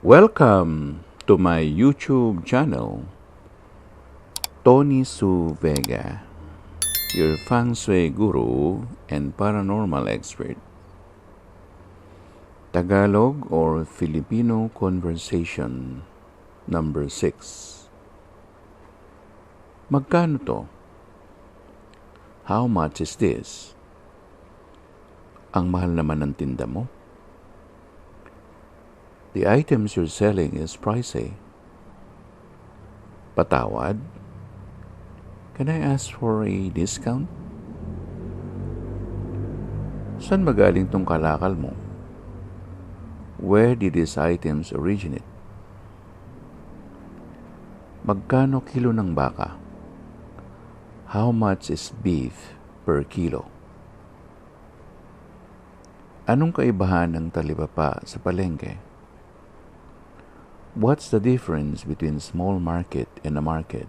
Welcome to my YouTube channel, Tony Su Vega, your feng shui guru and paranormal expert. Tagalog or Filipino Conversation number 6. Magkano to? How much is this? Ang mahal naman ng tinda mo. The items you're selling is pricey. Patawad? Can I ask for a discount? Saan magaling tong kalakal mo? Where did these items originate? Magkano kilo ng baka? How much is beef per kilo? Anong kaibahan ng talipapa sa palengke? What's the difference between small market and a market?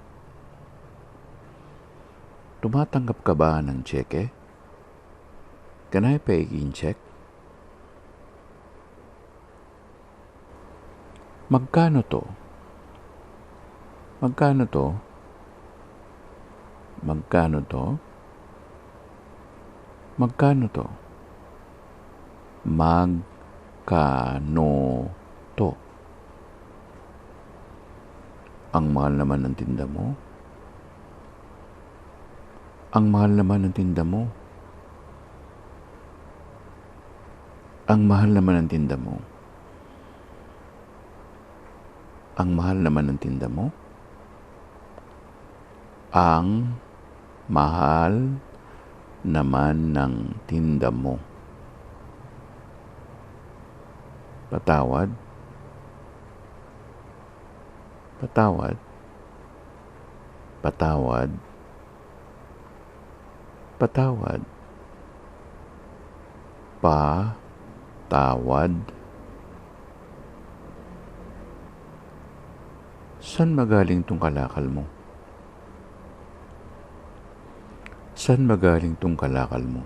Tumatanggap ka ba ng cheque? Can I pay in check? Magkano to? Magkano to? Magkano to? Magkano to? Magkano to? Ang mahal naman ng tinda mo. Ang mahal naman ng tinda mo. Ang mahal naman ng tinda mo. Ang mahal naman ng tinda mo. Ang mahal naman ng tinda mo. Patawad. Patawad. Patawad. Patawad. Patawad. Saan magaling tong kalakal mo? Saan magaling tong kalakal mo?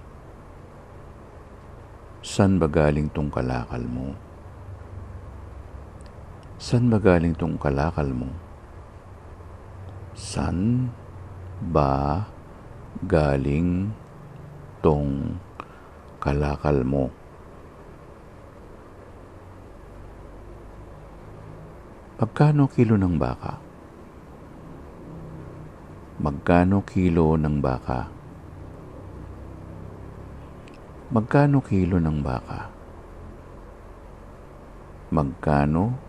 Saan magaling tong kalakal mo? Saan ba galing tong kalakal mo? Saan ba galing tong kalakal mo? Magkano kilo ng baka? Magkano kilo ng baka? Magkano kilo ng baka? Magkano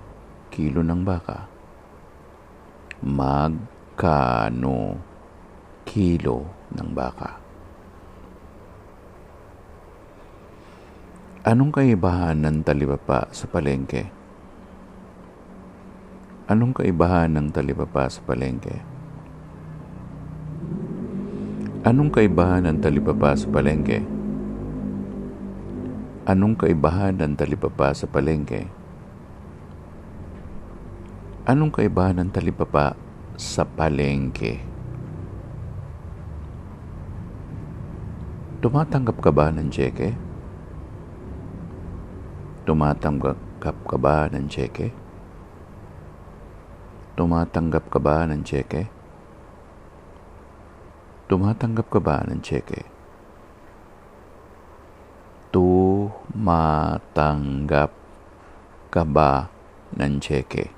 kilo ng baka? Magkano kilo ng baka? Anong kaibahan ng talipapa sa palengke? Anong kaibahan ng talipapa sa palengke? Anong kaibahan ng talipapa sa palengke? Anong kaibahan ng talipapa sa palengke? Anong kaibahan ng talipapa sa palengke? Tumatanggap ka ba ng cheque? Tumatanggap ka ba ng cheque? Tumatanggap ka ba ng cheque? Tumatanggap ka ba ng cheque? Tumatanggap ka ba ng cheque?